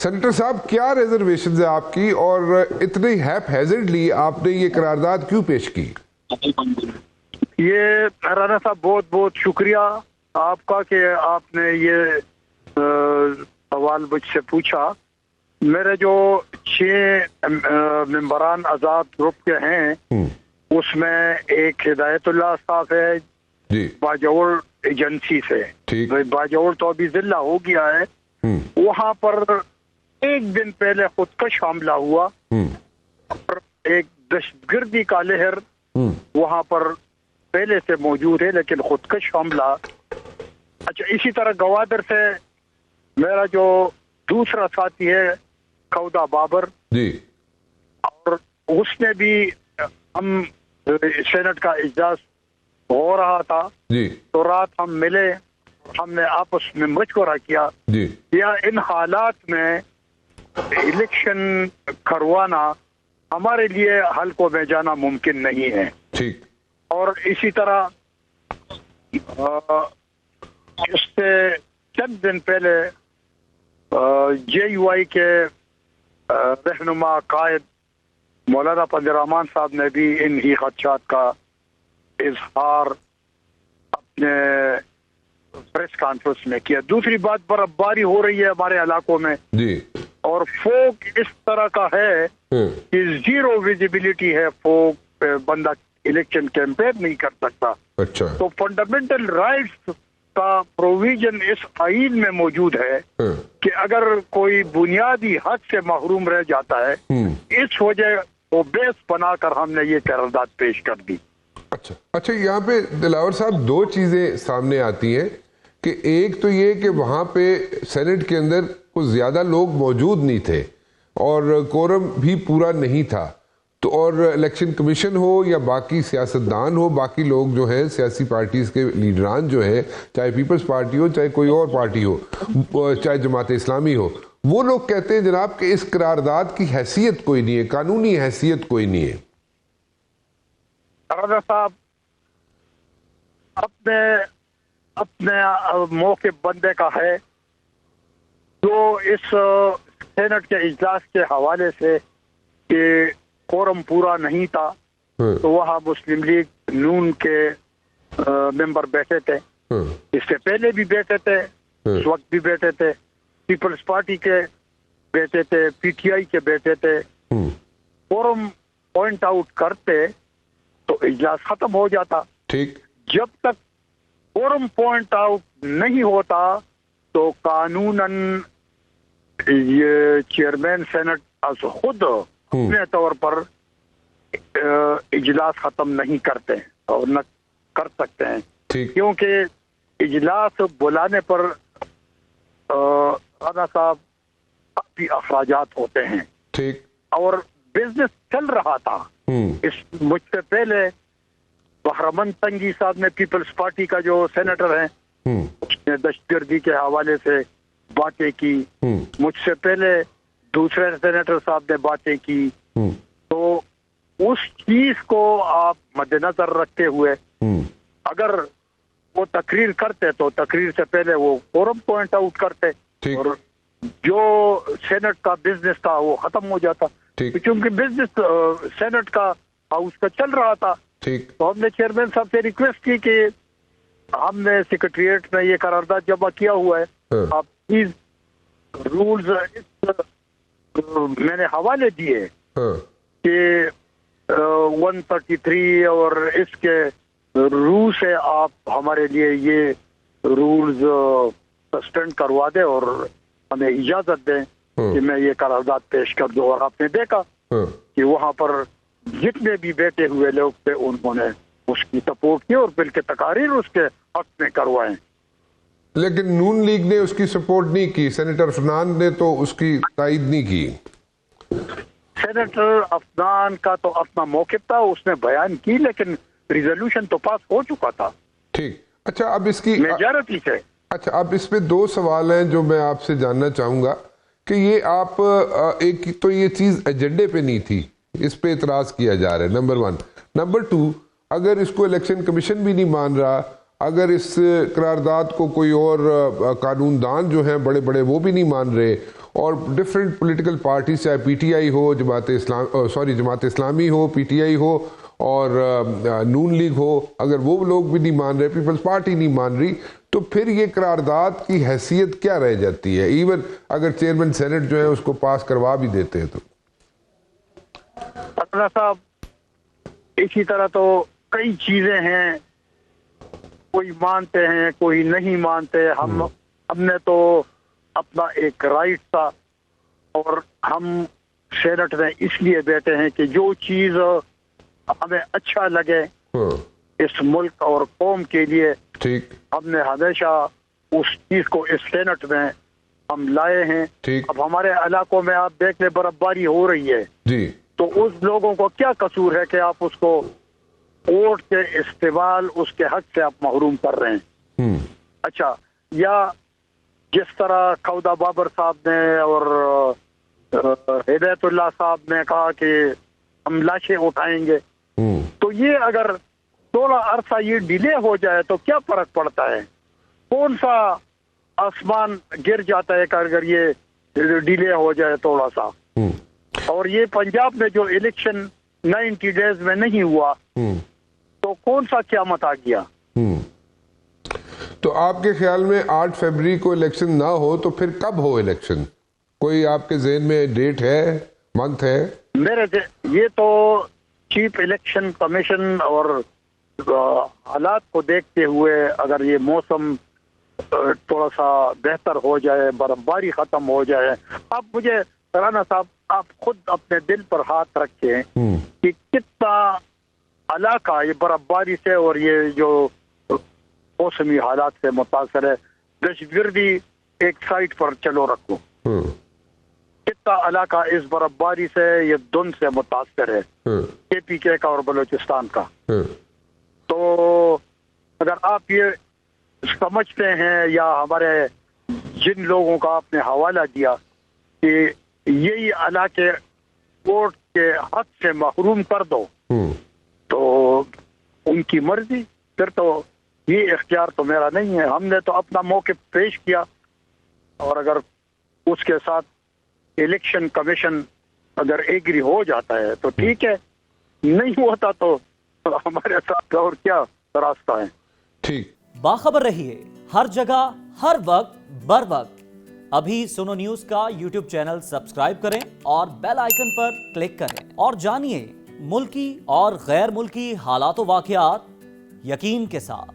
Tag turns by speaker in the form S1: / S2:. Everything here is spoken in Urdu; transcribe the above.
S1: سینیٹر صاحب کیا ریزرویشنز ہیں آپ کی اور اتنی ہیپ ہیزرڈلی آپ نے یہ قرارداد کیوں پیش کی؟
S2: یہ رانا صاحب بہت بہت شکریہ آپ کا کہ آپ نے یہ سوال مجھ سے پوچھا. میرے جو 6 ممبران آزاد گروپ کے ہیں اس میں ایک ہدایت اللہ صاحب ہے
S1: جی
S2: باجوڑ ایجنسی سے. باجوڑ تو ابھی ضلع ہو گیا ہے. وہاں پر ایک دن پہلے خودکش حملہ ہوا اور ایک دہشت گردی کا لہر وہاں پر پہلے سے موجود ہے لیکن خودکش حملہ. اچھا اسی طرح گوادر سے میرا جو دوسرا ساتھی ہے کودا بابر
S1: جی
S2: اور اس نے بھی ہم سینٹ کا اجلاس ہو رہا تھا
S1: جی
S2: تو رات ہم ملے, ہم نے آپس میں مشورہ کیا
S1: جی
S2: یا ان حالات میں الیکشن کروانا ہمارے لیے حلقوں میں جانا ممکن نہیں ہے.
S1: ٹھیک.
S2: اور اسی طرح اس سے چند دن پہلے جے یو آئی کے رہنما قائد مولانا فضل الرحمان صاحب نے بھی ان ہی خدشات کا اظہار اپنے پریس کانفرنس میں کیا. دوسری بات برفباری ہو رہی ہے ہمارے علاقوں میں
S1: جی
S2: اور فوگ اس طرح کا ہے کہ زیرو ویزیبلٹی ہے. فوگ بندہ الیکشن کیمپین نہیں کر سکتا.
S1: اچھا
S2: تو فنڈامنٹل رائٹس کا پروویژن اس آئین میں موجود ہے کہ اگر کوئی بنیادی حق سے محروم رہ جاتا ہے اس وجہ کو بیس بنا کر ہم نے یہ قرارداد پیش کر دی.
S1: اچھا یہاں پہ دلاور صاحب دو چیزیں سامنے آتی ہیں کہ ایک تو یہ کہ وہاں پہ سینٹ کے اندر کچھ زیادہ لوگ موجود نہیں تھے اور کورم بھی پورا نہیں تھا. تو اور الیکشن کمیشن ہو یا باقی سیاستدان ہو, باقی لوگ جو ہیں سیاسی پارٹیز کے لیڈران جو ہیں, چاہے پیپلز پارٹی ہو چاہے کوئی اور پارٹی ہو, چاہے جماعت اسلامی ہو, وہ لوگ کہتے ہیں جناب کہ اس قرارداد کی حیثیت کوئی نہیں ہے, قانونی حیثیت کوئی نہیں ہے.
S2: راجا صاحب اپنے موقع بندے کا ہے جو اس سینٹ کے اجلاس کے حوالے سے کہ کورم پورا نہیں تھا تو وہاں مسلم لیگ نون کے ممبر بیٹھے تھے, اس سے پہلے بھی بیٹھے تھے, اس وقت بھی بیٹھے تھے, پیپلز پارٹی کے بیٹھے تھے, پی ٹی آئی کے بیٹھے تھے. کورم پوائنٹ آؤٹ کرتے تو اجلاس ختم ہو جاتا.
S1: ٹھیک.
S2: جب تک کورم پوائنٹ آؤٹ نہیں ہوتا تو قانوناً یہ چیئرمین سینٹ از خود اپنے طور پر اجلاس ختم نہیں کرتے اور نہ کر سکتے ہیں. کیونکہ اجلاس بلانے پر رانا صاحب کافی اخراجات ہوتے ہیں.
S1: ٹھیک. اور
S2: بزنس چل رہا تھا. اس مجھ سے پہلے بہرمن تنگی صاحب نے پیپلز پارٹی کا جو سینیٹر ہیں اس نے دہشت گردی کے حوالے سے باتیں کی. مجھ سے پہلے دوسرے سینیٹر صاحب نے باتیں کی. تو اس چیز کو آپ مد نظر رکھتے ہوئے اگر وہ تقریر کرتے تو تقریر سے پہلے وہ کورم پوائنٹ آؤٹ کرتے اور جو سینٹ کا بزنس تھا وہ ختم ہو جاتا. کیونکہ بزنس سینٹ کا ہاؤس کا چل رہا تھا. تو ہم نے چیئرمین صاحب سے ریکویسٹ کی کہ ہم نے سیکریٹریٹ میں یہ قرارداد جمع کیا ہوا ہے, آپ پلیز رولز میں نے حوالے دیے کہ 133 اور اس کے رو سے آپ ہمارے لیے یہ رولز سسپینڈ کروا دیں اور ہمیں اجازت دیں کہ میں یہ قرارداد پیش کر دوں. اور آپ نے دیکھا کہ وہاں پر جتنے بھی بیٹھے ہوئے لوگ تھے انہوں نے اس کی سپورٹ کی اور بل کے تقاریر اس کے حق میں کروائے.
S1: لیکن نون لیگ نے اس کی سپورٹ نہیں کی, سینیٹر افنان نے تو اس کی تائید نہیں کی.
S2: سینیٹر افنان کا تو اپنا موقف تھا, اس نے بیان کی لیکن ریزولوشن تو پاس ہو چکا تھا.
S1: ٹھیک. اچھا اب اس کی
S2: میجارٹی سے.
S1: اچھا اب اس میں 2 سوال ہیں جو میں آپ سے جاننا چاہوں گا کہ یہ آپ ایک تو یہ چیز ایجنڈے پہ نہیں تھی, اس پہ اعتراض کیا جا رہا ہے, نمبر 1. نمبر 2, اگر اس کو الیکشن کمیشن بھی نہیں مان رہا, اگر اس قرارداد کو کوئی اور قانون دان جو ہیں بڑے بڑے وہ بھی نہیں مان رہے اور ڈفرینٹ پولیٹیکل پارٹیز، چاہے P T I who, Jamaat Islami who, P T I ہو اور نون لیگ ہو، اگر وہ لوگ بھی نہیں مان رہے، پیپلز پارٹی نہیں مان رہی، تو پھر یہ قرارداد کی حیثیت کیا رہ جاتی ہے؟ ایون اگر چیئرمین سینٹ جو ہے اس کو پاس کروا بھی دیتے ہیں تو
S2: پٹنا صاحب اسی طرح تو کئی چیزیں ہیں، کوئی مانتے ہیں کوئی نہیں مانتے. ہم نے تو اپنا ایک رائٹ تھا اور ہم سینٹ میں اس لیے بیٹھے ہیں کہ جو چیز ہمیں اچھا لگے اس ملک اور قوم کے لیے،
S1: ٹھیک،
S2: ہم نے ہمیشہ اس چیز کو اس سینٹ میں ہم لائے ہیں. اب ہمارے علاقوں میں آپ دیکھ لیں برفباری ہو رہی ہے
S1: جی،
S2: تو اس لوگوں کو کیا قصور ہے کہ آپ اس کو ووٹ کے استعمال اس کے حق سے آپ محروم کر رہے ہیں؟ اچھا، یا جس طرح کھودا بابر صاحب نے اور ہدایت اللہ صاحب نے کہا کہ ہم لاشیں اٹھائیں گے، تو یہ اگر تھوڑا عرصہ یہ ڈیلے ہو جائے تو کیا فرق پڑتا ہے؟ کون سا آسمان گر جاتا ہے کہ اگر یہ ڈیلے ہو جائے تھوڑا سا؟ اور یہ پنجاب میں جو الیکشن 90 ڈیز میں نہیں ہوا تو کون سا قیامت آ گیا؟
S1: تو آپ کے خیال میں 8 فروری کو الیکشن نہ ہو تو پھر کب ہو الیکشن؟ کوئی آپ کے ذہن میں ڈیٹ ہے، منتھ ہے؟
S2: یہ تو چیف الیکشن کمیشن اور حالات کو دیکھتے ہوئے اگر یہ موسم تھوڑا سا بہتر ہو جائے، برفباری ختم ہو جائے. اب مجھے رانا صاحب آپ خود اپنے دل پر ہاتھ رکھیں کہ کتنا علاقہ یہ برفباری سے اور یہ جو موسمی حالات سے متاثر ہے. دہشت گردی ایک سائٹ پر چلو رکھو، کتنا علاقہ اس برفباری سے یہ دھند سے متاثر ہے، کے پی کے کا اور بلوچستان کا. تو اگر آپ یہ سمجھتے ہیں یا ہمارے جن لوگوں کا آپ نے حوالہ دیا کہ یہی علاقے ووٹ کے حق سے محروم کر دو تو ان کی مرضی، پھر تو یہ اختیار تو میرا نہیں ہے. ہم نے تو اپنا موقف پیش کیا اور اگر اس کے ساتھ الیکشن کمیشن اگر ایگری ہو جاتا ہے تو ٹھیک ہے، نہیں ہوتا تو ہمارے ساتھ اور کیا راستہ ہے.
S1: ٹھیک،
S3: باخبر رہیے ہر جگہ ہر وقت بر وقت. ابھی سنو نیوز کا یوٹیوب چینل سبسکرائب کریں اور بیل آئیکن پر کلک کریں اور جانیے ملکی اور غیر ملکی حالات و واقعات یقین کے ساتھ.